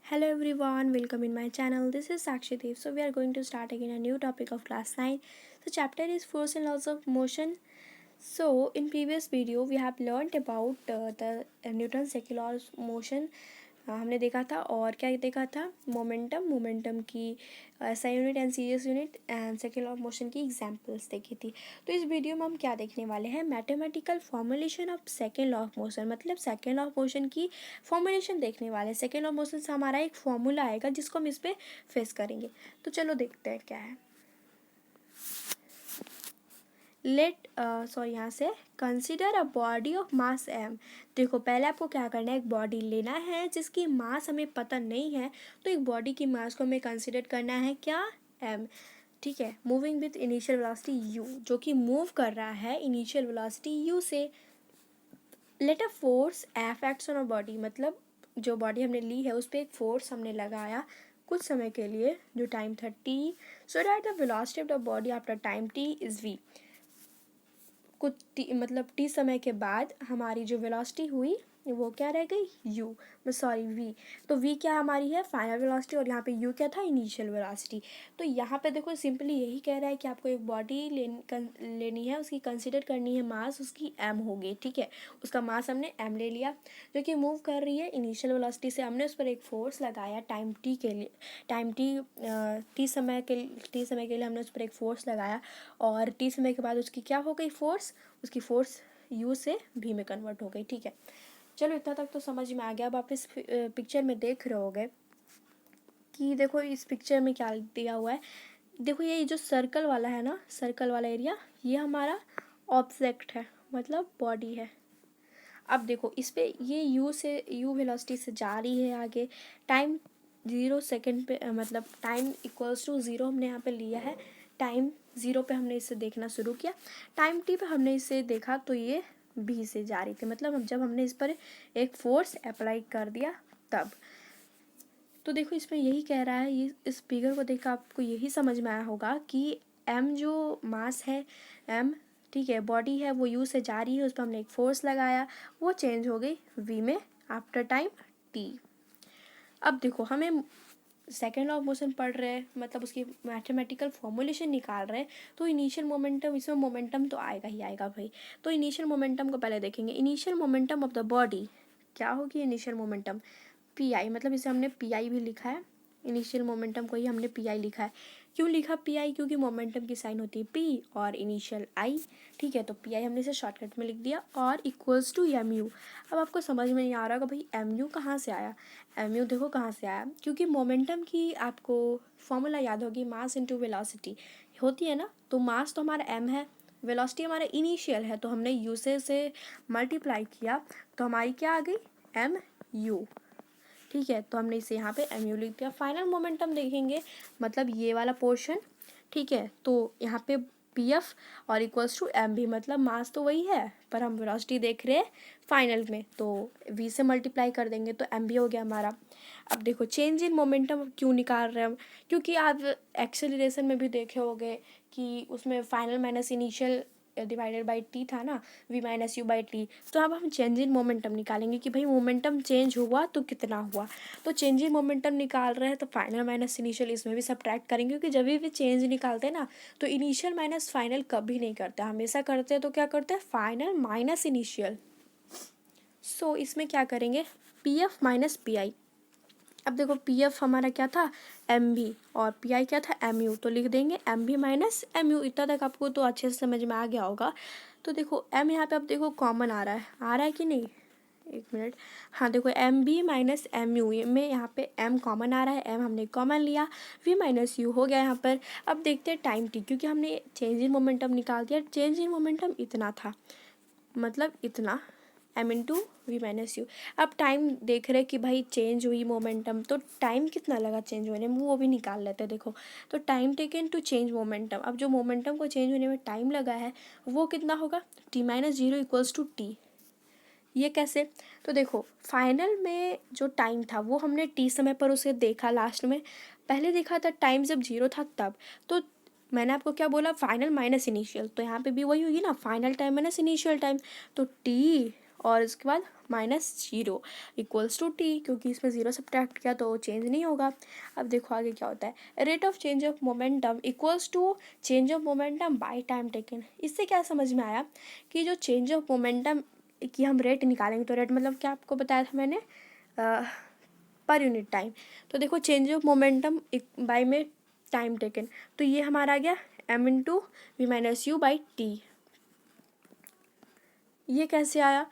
Hello everyone, welcome in my channel. This is Sakshi Dev. So we are going to start again a new topic of class 9. So chapter is force and laws of motion. So in previous video we have learned about the Newton's second law of motion. हमने देखा था और क्या देखा था momentum की SI unit and series unit and second law of motion की examples देखी थी। तो इस वीडियो में हम क्या देखने वाले हैं, mathematical formulation of second law of motion, मतलब सेकेंड लॉ ऑफ मोशन की फॉर्मुलेशन देखने वाले हैं। सेकेंड लॉ ऑफ मोशन से हमारा एक फॉर्मूला आएगा जिसको हम इस पर फेस करेंगे। तो चलो देखते हैं क्या है। यहाँ से consider a body of mass m. देखो पहले आपको क्या करना है, एक बॉडी लेना है जिसकी मास हमें पता नहीं है, तो एक बॉडी की मास को हमें कंसिडर करना है क्या, एम। ठीक है, moving with initial velocity u, जो कि मूव कर रहा है इनिशियल वेलोसिटी यू से। Let a force F acts on a body, मतलब जो बॉडी हमने ली है उस पर एक फोर्स हमने लगाया कुछ समय के लिए, जो टाइम था t, so that the velocity of the body after time t is v. कुछ मतलब टी समय के बाद हमारी जो वेलोसिटी हुई वो क्या रह गई, यू, वी। तो वी क्या हमारी है, फाइनल वेलोसिटी, और यहाँ पे यू क्या था, इनिशियल वेलोसिटी। तो यहाँ पे देखो सिंपली यही कह रहा है कि आपको एक बॉडी लेनी है, उसकी कंसिडर करनी है मास, उसकी एम होगी। ठीक है, उसका मास हमने एम ले लिया, जो कि मूव कर रही है इनिशियल वेलोसिटी से। हमने उस पर एक फोर्स लगाया टाइम टी के लिए, टी समय के लिए हमने उस पर एक फोर्स लगाया, और टी समय के बाद उसकी क्या हो गई फोर्स, उसकी फोर्स यू से वी में कन्वर्ट हो गई। ठीक है, चलो इतना तक तो समझ में आ गया। अब आप इस पिक्चर में देख रहे होगे कि देखो इस पिक्चर में क्या दिया हुआ है। देखो ये जो सर्कल वाला है ना, सर्कल वाला एरिया, ये हमारा ऑब्जेक्ट है, मतलब बॉडी है। अब देखो इस पे ये यू वेलोसिटी से जा रही है आगे, टाइम 0 सेकेंड पे, मतलब टाइम इक्वल्स टू 0 हमने यहाँ पे लिया है। टाइम 0 पे हमने इसे देखना शुरू किया, टाइम टी पे हमने इसे देखा तो ये बी से जा रही थी, मतलब जब हमने इस पर एक फोर्स अप्लाई कर दिया तब। तो देखो इसमें यही कह रहा है, ये इस फिगर को देखकर आपको यही समझ में आया होगा कि एम जो मास है, एम, ठीक है, बॉडी है, वो यू से जा रही है, उस पर हमने एक फोर्स लगाया, वो चेंज हो गई वी में आफ्टर टाइम टी। अब देखो हमें सेकेंड लॉ ऑफ मोशन पढ़ रहे हैं, मतलब उसकी मैथमेटिकल फॉर्मुलेशन निकाल रहे हैं, तो इनिशियल मोमेंटम, इसमें मोमेंटम तो आएगा ही आएगा भाई। तो इनिशियल मोमेंटम को पहले देखेंगे। Initial momentum of the body क्या होगी, इनिशियल मोमेंटम पी आई, मतलब इसे हमने पी आई भी लिखा है, इनिशियल मोमेंटम को ही हमने पी आई लिखा है। क्यों लिखा पी आई, क्योंकि मोमेंटम की साइन होती है पी और इनिशियल आई। ठीक है, तो पी आई हमने इसे शॉर्टकट में लिख दिया, और इक्वल्स टू एम यू। अब आपको समझ में नहीं आ रहा होगा भाई एम यू कहाँ से आया। एम यू देखो कहाँ से आया, क्योंकि मोमेंटम की आपको फॉर्मूला याद होगी, मास इनटू वेलोसिटी होती है ना। तो मास तो हमारा एम है, वेलोसिटी हमारा इनिशियल है, तो हमने यू से मल्टीप्लाई किया तो हमारी क्या आ गई, एम यू। ठीक है, तो हमने इसे यहाँ पे एम यू लिख दिया। फाइनल मोमेंटम देखेंगे, मतलब ये वाला पोर्शन। ठीक है, तो यहाँ पे पी एफ और इक्वल्स टू एम भी, मतलब मास तो वही है पर हम वेलोसिटी देख रहे हैं फाइनल में, तो वी से मल्टीप्लाई कर देंगे तो एम भी हो गया हमारा। अब देखो चेंज इन मोमेंटम क्यों निकाल रहे हैं हम, क्योंकि आप एक्सेलरेशन में भी देखे होंगे कि उसमें final minus initial divided by t था ना, v minus u by t. तो अब हम चेंज इन मोमेंटम निकालेंगे कि भाई मोमेंटम चेंज हुआ तो कितना हुआ। तो चेंज इन मोमेंटम निकाल रहे हैं तो फाइनल माइनस इनिशियल इसमें भी सब्ट्रैक्ट करेंगे, क्योंकि जब भी चेंज निकालते हैं ना तो इनिशियल माइनस फाइनल कभी नहीं करते, हमेशा करते हैं तो क्या करते हैं, फाइनल माइनस इनिशियल। सो इसमें क्या करेंगे, P F minus P I. अब देखो पी एफ हमारा क्या था, एम भी, और पी आई क्या था, एम यू। तो लिख देंगे एम भी माइनस एम यू। इतना तक आपको तो अच्छे से समझ में आ गया होगा। तो देखो एम यहाँ पे अब देखो कॉमन आ रहा है कि नहीं, एक मिनट। हाँ देखो m v minus m u में यहाँ पे एम कॉमन आ रहा है, एम हमने कॉमन लिया, वी माइनस यू हो गया यहाँ पर। अब देखते हैं टाइम टी, क्योंकि हमने चेंज इन मोमेंटम निकाल दिया। चेंज इन मोमेंटम इतना था, मतलब इतना, m into v minus u. अब टाइम देख रहे कि भाई चेंज हुई मोमेंटम, तो टाइम कितना लगा चेंज होने में वो भी निकाल लेते हैं। देखो तो time taken to change momentum, अब जो मोमेंटम को चेंज होने में टाइम लगा है वो कितना होगा, t minus zero equals to t. ये कैसे, तो देखो फाइनल में जो टाइम था वो हमने टी समय पर उसे देखा, लास्ट में पहले देखा था टाइम जब जीरो था तब। तो मैंने आपको क्या बोला, फाइनल माइनस इनिशियल, तो यहाँ पे भी वही होगी ना, final time minus initial time. तो टी और इसके बाद -0 इक्वल्स टू टी, क्योंकि इसमें 0 सब्ट्रैक्ट किया तो चेंज नहीं होगा। अब देखो आगे क्या होता है, rate of change of momentum equals to change of momentum by time taken. इससे क्या समझ में आया कि जो चेंज ऑफ मोमेंटम की हम रेट निकालेंगे, तो रेट मतलब क्या आपको बताया था मैंने, पर यूनिट टाइम। तो देखो चेंज ऑफ मोमेंटम बाय में टाइम टेकन, तो ये हमारा आ गया m into v minus u by t. ये कैसे आया,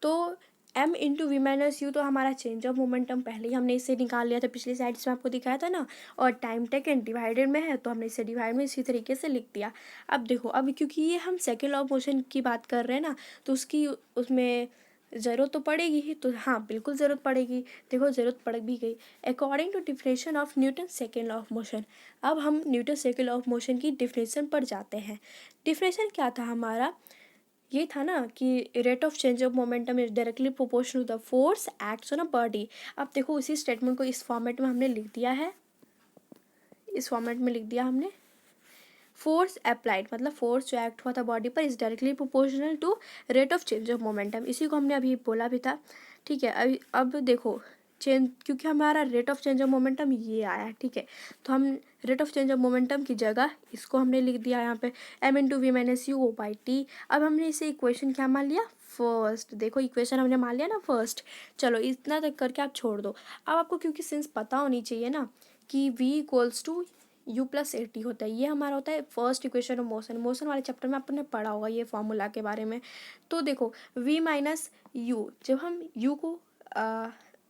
तो m into v minus u तो हमारा चेंज ऑफ मोमेंटम पहले ही हमने इससे निकाल लिया था, पिछली स्लाइड्स में आपको दिखाया था ना, और टाइम टेकन डिवाइडेड में है तो हमने इसे डिवाइड में इसी तरीके से लिख दिया। अब देखो, अब क्योंकि ये हम सेकेंड लॉ ऑफ मोशन की बात कर रहे हैं ना, तो उसकी उसमें ज़रूरत तो पड़ेगी ही, तो हाँ बिल्कुल ज़रूरत पड़ेगी। देखो ज़रूरत पड़ भी गई। According to definition of Newton second law of motion, अब हम Newton second law of motion की डिफिनेशन पर जाते हैं। डिफिनेशन क्या था हमारा, ये था ना कि rate of change of momentum is directly proportional to the force acts on a body. अब देखो इसी स्टेटमेंट को इस फॉर्मेट में हमने लिख दिया है, इस फॉर्मेट में लिख दिया हमने, फोर्स अप्लाइड मतलब फोर्स जो एक्ट हुआ था बॉडी पर is directly proportional to rate of change of momentum. इसी को हमने अभी बोला भी था, ठीक है। अभी अब देखो चेंज, क्योंकि हमारा rate of change of momentum ये आया है, ठीक है, तो हम rate of change of momentum की जगह इसको हमने लिख दिया यहाँ पे m into v minus u by t. अब हमने इसे इक्वेशन क्या मान लिया, फर्स्ट। देखो इक्वेशन हमने मान लिया ना फर्स्ट। चलो इतना तक करके आप छोड़ दो। अब आपको क्योंकि सिंस पता होनी चाहिए ना कि v equals to u plus a t होता है, ये हमारा होता है first equation of motion. Motion वाले चैप्टर में आपने पढ़ा होगा ये फॉर्मूला के बारे में। तो देखो v माइनस यू, जब हम u को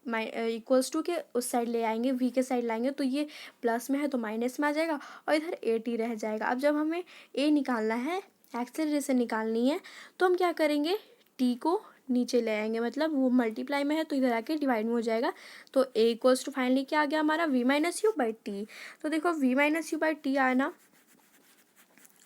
इक्वल्स टू के उस साइड ले आएंगे, v के साइड लाएंगे, तो ये प्लस में है तो माइनस में आ जाएगा और इधर ए टी रह जाएगा। अब जब हमें a निकालना है, एक्सेलरेशन निकालनी है, तो हम क्या करेंगे, t को नीचे ले आएंगे, मतलब वो मल्टीप्लाई में है तो इधर आके डिवाइड में हो जाएगा। तो a इक्वल्स टू फाइनली क्या आ गया हमारा, v minus u by t. तो देखो v minus u by T आया ना।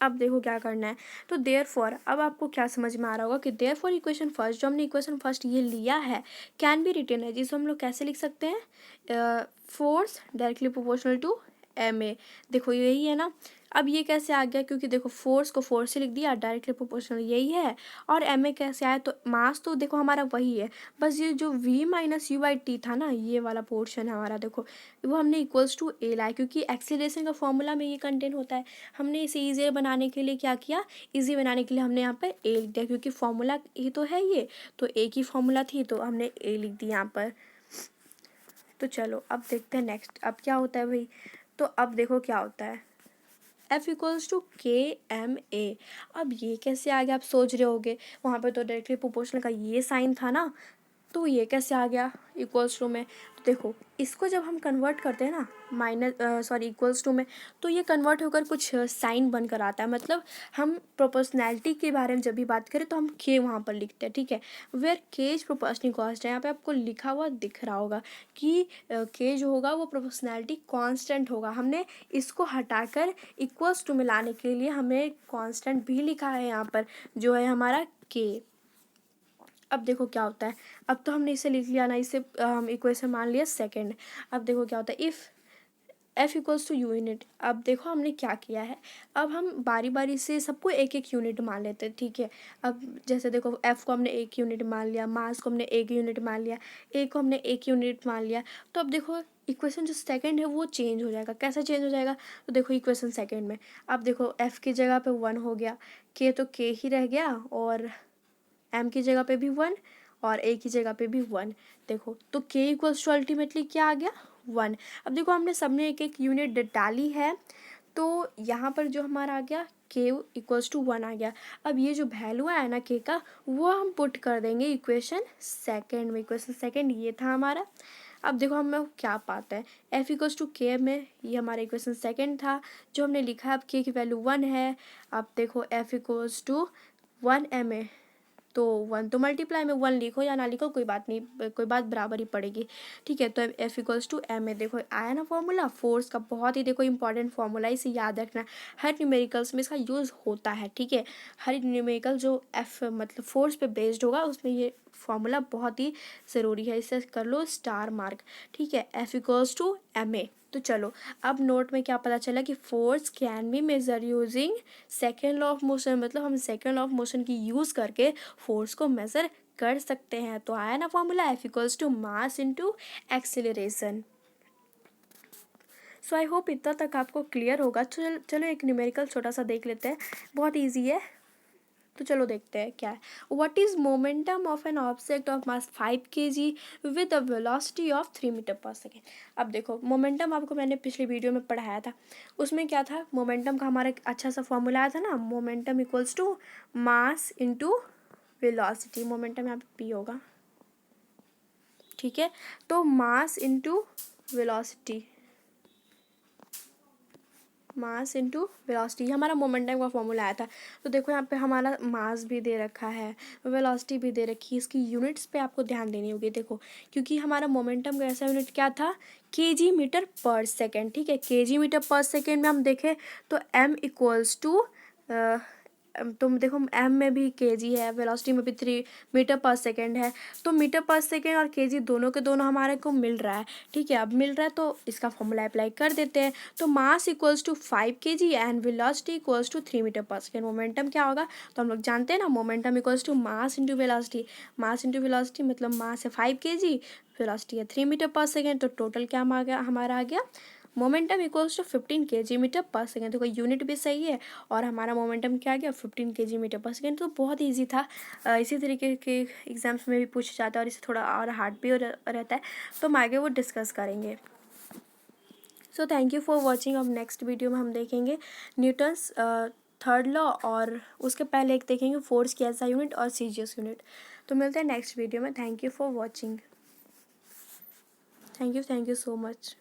अब देखो क्या करना है, तो देयरफॉर, अब आपको क्या समझ में आ रहा होगा कि देयरफॉर इक्वेशन फर्स्ट, जो हमने इक्वेशन फर्स्ट ये लिया है, कैन बी रिटन है, जिसे हम लोग कैसे लिख सकते हैं, force directly proportional to m a. देखो यही है ना। अब ये कैसे आ गया, क्योंकि देखो फोर्स को फोर्स से लिख दिया, डायरेक्टली प्रोपोर्शनल यही है, और एम ए कैसे आया, तो मास तो देखो हमारा वही है, बस ये जो v minus u by t था ना, ये वाला पोर्शन है हमारा, देखो वो हमने इक्वल्स टू ए लाया, क्योंकि एक्सीलरेशन का फॉर्मूला में ये कंटेंट होता है। हमने इसे ईजी बनाने के लिए क्या किया, ईजी बनाने के लिए हमने यहाँ पर ए लिख दिया, क्योंकि फॉर्मूला ए तो है ये, तो ए की फॉर्मूला थी तो हमने ए लिख दी यहाँ पर। तो चलो अब देखते हैं नेक्स्ट, अब क्या होता है भाई। तो अब देखो क्या होता है, F इक्वल्स टू के एम ए। अब ये कैसे आ गया, आप सोच रहे होगे, वहाँ पे तो डायरेक्टली प्रोपोर्शनल का ये साइन था ना, तो ये कैसे आ गया इक्वल्स टू में। तो देखो इसको जब हम कन्वर्ट करते हैं ना इक्वल्स टू में, तो ये कन्वर्ट होकर कुछ साइन बनकर आता है। मतलब हम प्रोपोर्शनैलिटी के बारे में जब भी बात करें तो हम के वहाँ पर लिखते हैं, ठीक है। वेयर के इज प्रोपोर्शनल कॉन्स्ट है, यहाँ पे आपको लिखा हुआ दिख रहा होगा कि के जो होगा वो प्रोपोर्शनैलिटी कांस्टेंट होगा। हमने इसको हटाकर इक्वल्स टू में लाने के लिए हमें कांस्टेंट भी लिखा है यहाँ पर, जो है हमारा के। अब देखो क्या होता है, अब तो हमने इसे लिख लिया ना, इसे हम इक्वेशन मान लिया सेकंड। अब देखो क्या होता है, if F equals to you unit. अब देखो हमने क्या किया है, अब हम बारी बारी से सबको एक एक यूनिट मान लेते हैं, ठीक है। अब जैसे देखो एफ को हमने एक यूनिट मान लिया, मास को हमने एक यूनिट मान लिया, ए को हमने एक यूनिट मान लिया। तो अब देखो इक्वेशन जो सेकंड है वो चेंज हो जाएगा। कैसा चेंज हो जाएगा, तो देखो इक्वेशन सेकंड में अब देखो एफ की जगह पे 1 हो गया, के तो के ही रह गया, और एम की जगह पे भी 1 और ए की जगह पे भी 1। देखो तो के इक्वल्स टू अल्टीमेटली क्या आ गया, 1। अब देखो हमने सबने एक एक यूनिट डाली है, तो यहाँ पर जो हमारा आ गया के इक्वल्स टू 1 आ गया। अब ये जो वैल्यू है ना के का, वो हम पुट कर देंगे इक्वेशन सेकंड में। इक्वेशन सेकंड ये था हमारा। अब देखो हमें क्या पाता है, एफ इक्वल्स टू के में, ये हमारा इक्वेशन सेकंड था जो हमने लिखा है। अब के की वैल्यू 1 है। अब देखो F equals to 1 m a, तो 1 तो मल्टीप्लाई में 1 लिखो या ना लिखो कोई बात नहीं, कोई बात बराबर ही पड़ेगी, ठीक है। तो F equals to m a, देखो आया ना फॉर्मूला फोर्स का, बहुत ही देखो इंपॉर्टेंट फॉर्मूला, इसे याद रखना। हर न्यूमेरिकल्स में इसका यूज़ होता है, ठीक है। हर न्यूमेरिकल जो एफ मतलब फोर्स पे बेस्ड होगा उसमें ये फॉर्मूला बहुत ही ज़रूरी है, इसे कर लो स्टार मार्क, ठीक है। F equals to m a. तो चलो अब नोट में क्या पता चला कि force can be measure using second law of motion, मतलब हम सेकेंड लॉ ऑफ मोशन की यूज़ करके फोर्स को मेज़र कर सकते हैं। तो आया ना formula, F equals to mass into acceleration. So I hope इतना तक आपको क्लियर होगा। चलो एक न्यूमेरिकल छोटा सा देख लेते हैं, बहुत ईजी है। तो चलो देखते हैं क्या है। What is momentum of an object of mass 5 kg with a velocity of 3 metre per second. अब देखो मोमेंटम आपको मैंने पिछली वीडियो में पढ़ाया था, उसमें क्या था, मोमेंटम का हमारा एक अच्छा सा फॉर्मूला आया था ना, momentum equals to mass into velocity. Momentum यहाँ पे पी होगा, ठीक है। तो mass into velocity, mass into velocity हमारा मोमेंटम का फॉर्मूला आया था। तो देखो यहाँ पे हमारा मास भी दे रखा है, वेलोसिटी भी दे रखी है, इसकी यूनिट्स पे आपको ध्यान देनी होगी। देखो क्योंकि हमारा मोमेंटम का ऐसा यूनिट क्या था, केजी मीटर पर सेकेंड, ठीक है। केजी मीटर पर सेकेंड में हम देखें तो m इक्वल्स टू, तुम देखो m में भी केजी है, वेलोसिटी में भी 3 मीटर पर सेकेंड है। तो मीटर पर सेकेंड और केजी दोनों के दोनों हमारे को मिल रहा है, ठीक है। अब मिल रहा है तो इसका फॉर्मूला अप्लाई कर देते हैं। तो mass equals to 5 kg and velocity equals to 3 metre per second. Momentum क्या होगा, तो हम लोग जानते हैं ना, momentum equals to mass into velocity. Mass into velocity मतलब मास है 5 kg, वेलोसिटी है 3 मीटर पर सेकेंड। तो टोटल क्या हमारा आ गया, momentum equals to 15 kg metre per second. देखो यूनिट भी सही है और हमारा मोमेंटम क्या आ गया, 15 kg मीटर पर सेकेंड। तो बहुत ईजी था। इसी तरीके के एग्जाम्स में भी पूछा जाता है और इसे थोड़ा और हार्ड भी रहता है, तो हम आगे वो डिस्कस करेंगे। So thank you for watching. अब नेक्स्ट वीडियो में हम देखेंगे न्यूटन्स थर्ड लॉ, और उसके पहले एक देखेंगे फोर्स की एसआई यूनिट और सीजीएस यूनिट। तो मिलते हैं नेक्स्ट वीडियो में। Thank you for watching. Thank you so much.